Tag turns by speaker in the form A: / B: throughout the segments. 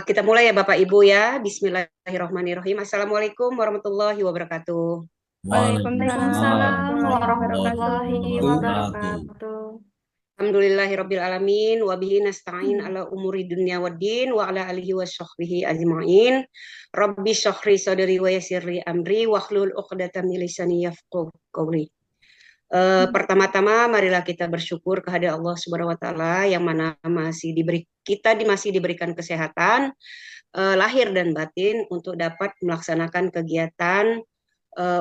A: Kita mulai ya Bapak Ibu ya. Bismillahirrahmanirrahim. Assalamualaikum warahmatullahi wabarakatuh.
B: Waalaikumsalam
C: Waalaikumsalam
B: warahmatullahi
C: warahmatullahi
B: wabarakatuh.
C: wabarakatuh.
A: Alhamdulillahirabbil alamin wa bihi nasta'in ala umuri dunya waddin wa ala alihi washabbihi ajmain. Rabbi shrahli sadri wa yassirli amri wahlul 'uqdatam min lisani yafqahu qawli. Pertama-tama marilah kita bersyukur kehadirat Allah Subhanahu wa taala yang mana masih diberikan kesehatan lahir dan batin untuk dapat melaksanakan kegiatan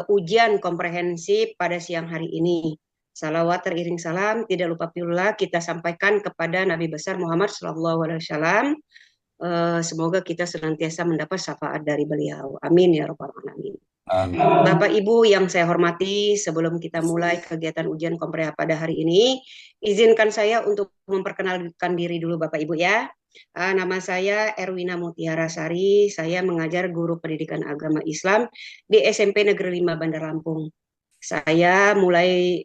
A: ujian komprehensif pada siang hari ini. Salawat teriring salam, tidak lupa pula kita sampaikan kepada Nabi besar Muhammad SAW. Semoga kita senantiasa mendapat syafaat dari beliau. Amin ya rabbal alamin.
B: Amin.
A: Bapak Ibu yang saya hormati, sebelum kita mulai kegiatan ujian komprehensif pada hari ini, izinkan saya untuk memperkenalkan diri dulu Bapak Ibu ya. Nama saya Erwina Mutiara Sari, saya mengajar guru pendidikan agama Islam di SMP Negeri 5 Bandar Lampung. Saya mulai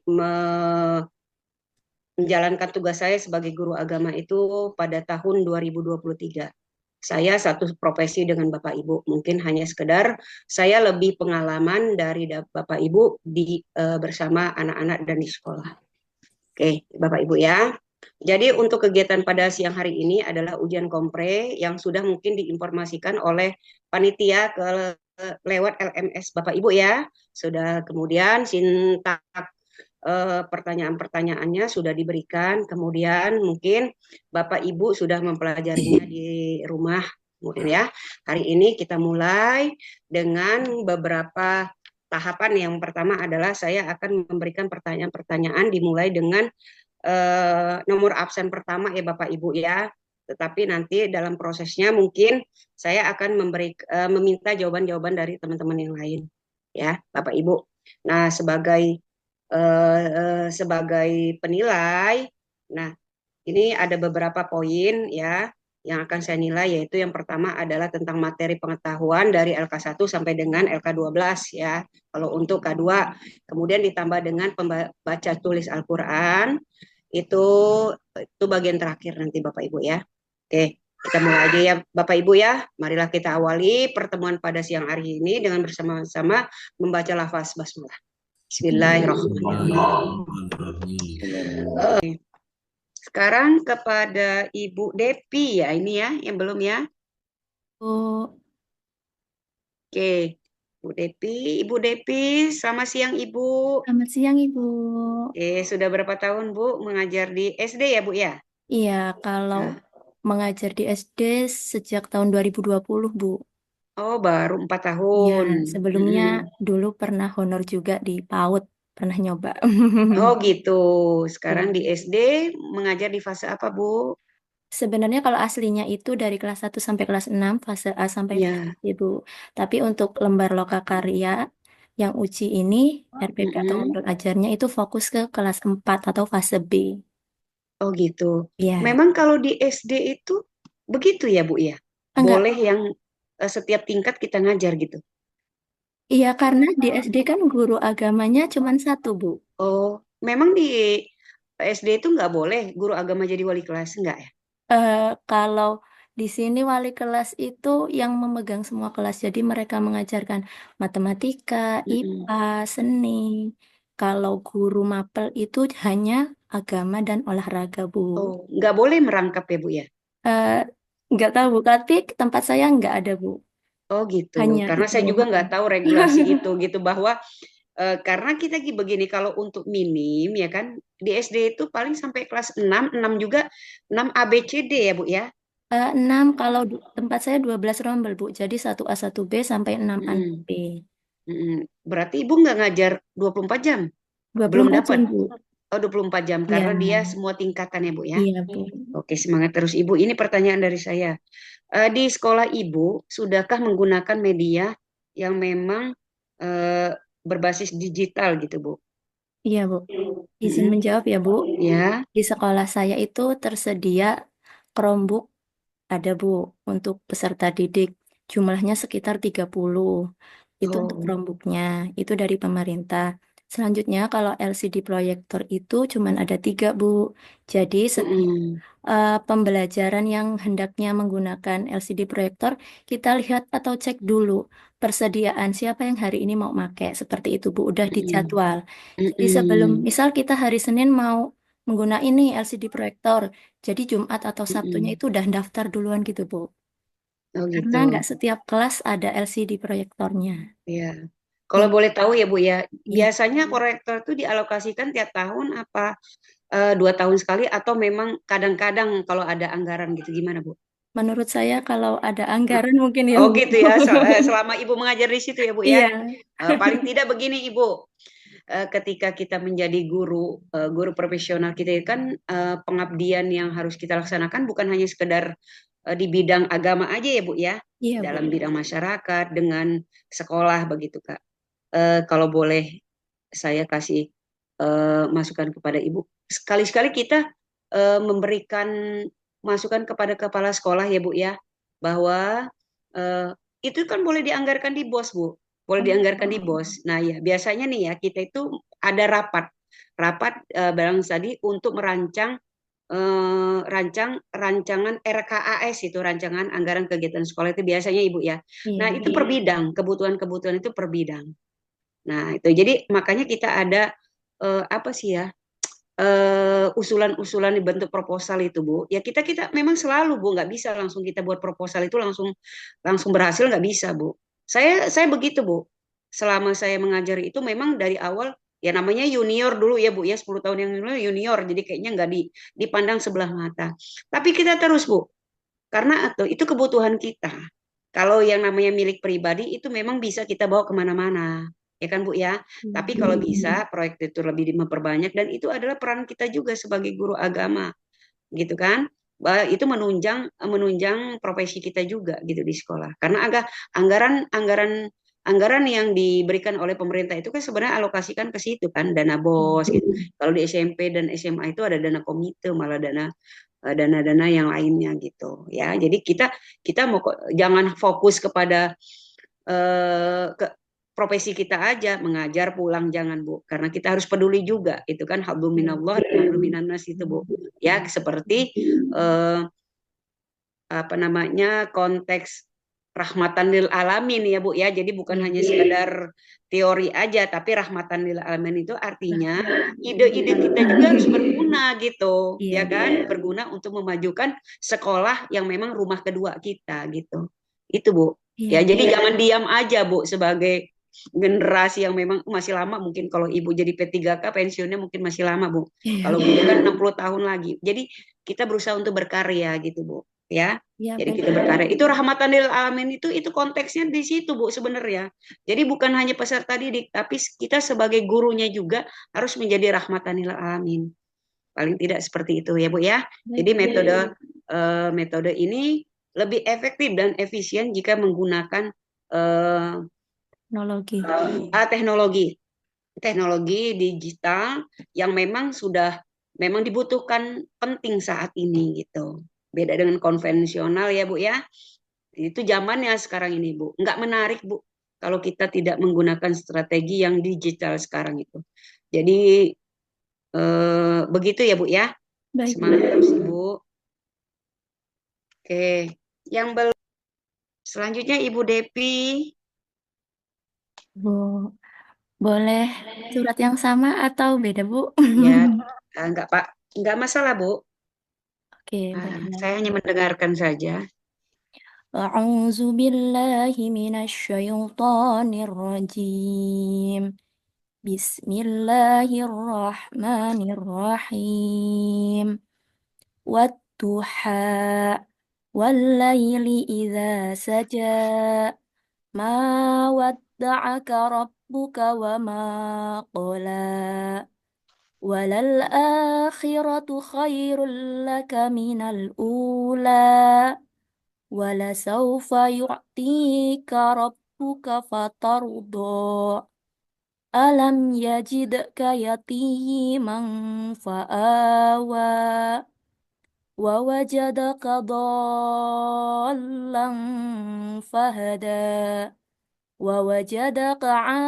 A: menjalankan tugas saya sebagai guru agama itu pada tahun 2023. Saya satu profesi dengan Bapak Ibu, mungkin hanya sekedar saya lebih pengalaman dari Bapak Ibu bersama anak-anak dan di sekolah. Oke, Bapak Ibu ya. Jadi untuk kegiatan pada siang hari ini adalah ujian kompre yang sudah mungkin diinformasikan oleh panitia lewat LMS Bapak Ibu ya. Sudah kemudian sintak pertanyaan-pertanyaannya sudah diberikan, kemudian mungkin Bapak Ibu sudah mempelajarinya di rumah. Kemudian ya, hari ini kita mulai dengan beberapa tahapan. Yang pertama adalah saya akan memberikan pertanyaan-pertanyaan dimulai dengan nomor absen pertama ya Bapak Ibu ya. Tetapi nanti dalam prosesnya mungkin saya akan meminta jawaban-jawaban dari teman-teman yang lain ya Bapak Ibu. Nah, sebagai penilai. Nah, ini ada beberapa poin ya yang akan saya nilai, yaitu yang pertama adalah tentang materi pengetahuan dari LK1 sampai dengan LK12 ya. Kalau untuk K2, kemudian ditambah dengan pembaca tulis Al-Qur'an, itu bagian terakhir nanti Bapak Ibu ya. Oke, kita mulai aja ya Bapak Ibu ya. Marilah kita awali pertemuan pada siang hari ini dengan bersama-sama membaca lafaz basmalah. Bismillahirrahmanirrahim. Sekarang kepada Ibu Depi ya, ini ya, yang belum ya.
C: Bu,
A: Oke, Ibu Depi, selamat siang Ibu.
C: selamat siang Ibu.
A: Sudah berapa tahun Bu mengajar di SD ya Bu ya?
C: Iya, kalau
A: Hah?
C: mengajar di SD sejak tahun 2020, Bu.
A: Oh, baru 4
C: Iya,
A: tahun.
C: sebelumnya
A: Mm-mm.
C: dulu pernah honor juga di PAUD, pernah nyoba.
A: Oh gitu.
C: Ya.
A: Sekarang di SD mengajar di fase apa Bu?
C: Sebenarnya kalau aslinya itu dari kelas 1 sampai kelas 6 fase A sampai fase
A: Ya.
C: C, Bu. Tapi untuk lembar lokakarya yang uji ini, RPP atau
A: Mm-mm.
C: modul ajarnya itu fokus ke kelas 4 atau fase B.
A: Oh gitu.
C: Iya.
A: Memang kalau di SD itu begitu ya Bu ya?
C: Enggak.
A: Boleh yang setiap tingkat kita ngajar gitu.
C: Iya, karena di SD kan guru agamanya cuma satu, Bu.
A: Oh, memang di SD itu nggak boleh guru agama jadi wali kelas, nggak ya?
C: Eh, kalau di sini wali kelas itu yang memegang semua kelas, jadi mereka mengajarkan matematika,
A: Mm-mm.
C: IPA, seni. Kalau guru mapel itu hanya agama dan olahraga, Bu.
A: Oh, nggak boleh merangkap ya, Bu ya?
C: Eh, nggak tahu, Bu, tapi tempat saya nggak ada, Bu.
A: Oh gitu.
C: Hanya
A: Karena
C: itu.
A: saya juga nggak tahu regulasi itu gitu bahwa karena kita begini kalau untuk minim ya kan di SD itu paling sampai kelas 6, 6 juga 6 ABCD ya, Bu ya?
C: 6, kalau tempat saya 12 rombel, Bu. Jadi 1A, 1B sampai 6A,
A: Mm-mm.
C: 6B.
A: Mm-mm. Berarti Ibu nggak ngajar 24 jam? Belum
C: 24
A: dapat.
C: jam, Bu.
A: Oh, 24 jam
C: Iya,
A: karena dia semua tingkatan ya, Bu ya?
C: iya, Bu.
A: Oke, semangat terus Ibu. Ini pertanyaan dari saya. Di sekolah Ibu, sudahkah menggunakan media yang memang eh, berbasis digital gitu, Bu?
C: Iya, Bu. Izin
A: Mm-mm.
C: menjawab ya, Bu.
A: Ya.
C: Di sekolah saya itu tersedia Chromebook, ada, Bu, untuk peserta didik. Jumlahnya sekitar 30. Itu untuk
A: Oh.
C: Chromebooknya. Itu dari pemerintah. Selanjutnya, kalau LCD proyektor itu cuman ada 3, Bu. Jadi, setiap
A: Mm-mm.
C: pembelajaran yang hendaknya menggunakan LCD proyektor, kita lihat atau cek dulu persediaan siapa yang hari ini mau pakai. Seperti itu, Bu. Udah
A: Mm-mm.
C: dijadwal. Jadi, sebelum,
A: Mm-mm.
C: misal kita hari Senin mau menggunakan ini LCD proyektor, jadi Jumat atau Sabtunya
A: Mm-mm.
C: itu udah daftar duluan gitu, Bu.
A: Oh
C: Karena
A: gitu.
C: nggak setiap kelas ada LCD proyektornya.
A: Ya.
C: Ya,
A: Kalau boleh tahu ya Bu ya,
C: ya.
A: biasanya korektor itu dialokasikan tiap tahun apa 2 tahun sekali atau memang kadang-kadang kalau ada anggaran gitu gimana Bu?
C: Menurut saya kalau ada anggaran mungkin ya,
A: Oh
C: Bu.
A: gitu ya, selama Ibu mengajar di situ ya Bu ya.
C: Iya,
A: Paling tidak begini Ibu, ketika kita menjadi guru, guru profesional kita itu kan pengabdian yang harus kita laksanakan bukan hanya sekedar di bidang agama aja ya Bu ya,
C: iya, Bu.
A: dalam bidang masyarakat dengan sekolah begitu Kak. Kalau boleh saya kasih masukan kepada Ibu, sekali-sekali kita memberikan masukan kepada kepala sekolah ya Bu ya, bahwa eh, itu kan boleh dianggarkan di BOS Bu, boleh dianggarkan di BOS. Nah ya biasanya nih ya kita itu ada rapat barang tadi untuk merancang rancangan RKAS itu rancangan anggaran kegiatan sekolah itu biasanya Ibu ya. Nah
C: Iya.
A: itu per bidang, kebutuhan-kebutuhan itu per bidang. Nah itu jadi makanya kita ada apa sih ya usulan-usulan dibentuk proposal itu Bu. Ya kita memang selalu Bu nggak bisa langsung kita buat proposal itu langsung langsung berhasil nggak bisa Bu. Saya begitu Bu. Selama saya mengajari itu memang dari awal ya namanya junior dulu ya Bu ya 10 tahun yang lalu junior jadi kayaknya nggak dipandang sebelah mata. Tapi kita terus Bu karena itu kebutuhan kita. Kalau yang namanya milik pribadi itu memang bisa kita bawa kemana-mana, ya kan Bu ya. Tapi kalau bisa proyek itu lebih memperbanyak dan itu adalah peran kita juga sebagai guru agama, gitu kan. Itu menunjang menunjang profesi kita juga gitu di sekolah. Karena agak anggaran anggaran anggaran yang diberikan oleh pemerintah itu kan sebenarnya alokasikan ke situ kan dana BOS gitu. Kalau di SMP dan SMA itu ada dana komite malah dana-dana yang lainnya gitu ya. Jadi kita kita mau jangan fokus kepada ke profesi kita aja mengajar pulang jangan Bu karena kita harus peduli juga itu kan hablum minallah dan hablum minannas itu Bu ya seperti eh, apa namanya konteks rahmatan lil alamin ya Bu ya. Jadi bukan hanya sekedar teori aja tapi rahmatan lil alamin itu artinya ide-ide kita juga harus berguna gitu ya
C: Iya, Bu.
A: kan berguna untuk memajukan sekolah yang memang rumah kedua kita gitu. Itu Bu.
C: Iya,
A: Ya
C: Bu.
A: jadi jangan diam aja Bu sebagai generasi yang memang masih lama mungkin kalau Ibu jadi P3K pensiunnya mungkin masih lama Bu.
C: Iya,
A: Kalau
C: Bu.
A: guru kan 60 tahun lagi. Jadi kita berusaha untuk berkarya gitu Bu ya.
C: Iya,
A: Jadi kita
C: benar.
A: berkarya. Itu rahmatan lil alamin itu konteksnya di situ Bu sebenarnya. Jadi bukan hanya peserta didik, tapi kita sebagai gurunya juga harus menjadi rahmatan lil alamin. Paling tidak seperti itu ya Bu ya.
C: Baik,
A: Jadi
C: Bu.
A: metode ini lebih efektif dan efisien jika menggunakan
C: Teknologi.
A: teknologi teknologi digital yang memang sudah memang dibutuhkan penting saat ini gitu. Beda dengan konvensional ya Bu ya. Itu zamannya sekarang ini Bu. Nggak menarik Bu kalau kita tidak menggunakan strategi yang digital sekarang itu. Jadi begitu ya Bu ya.
C: Baik, Bu.
A: Semangat terus Ibu. Oke, yang belum selanjutnya Ibu Depi.
C: Bu, boleh surat yang sama atau beda, Bu?
A: Ya, nggak Pak, nggak masalah Bu.
C: Oke, baiklah.
A: Saya hanya mendengarkan saja.
C: أعوذ بالله من الشيطان الرجيم بسم الله الرحمن الرحيم والضحى والليل إذا سجى ما ودعك ربك وما قلى وللآخرة خير لك من الأولى ولسوف يعطيك ربك فترضى ألم يجدك يتيما فآوى ووجدك ضالا فهدى ووجدك عائلا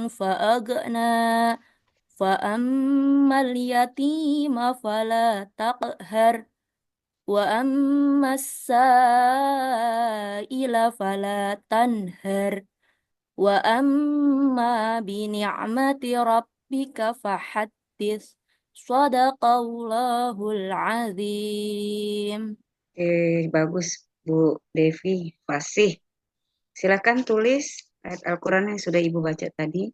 C: فأغنى فأما اليتيم فلا تقهر وأما السائل فلا تنهر وأما بنعمة ربك فحدث صدق الله العظيم.
A: Bagus Bu Devi, fasih. Silakan tulis ayat Al-Quran yang sudah Ibu baca tadi.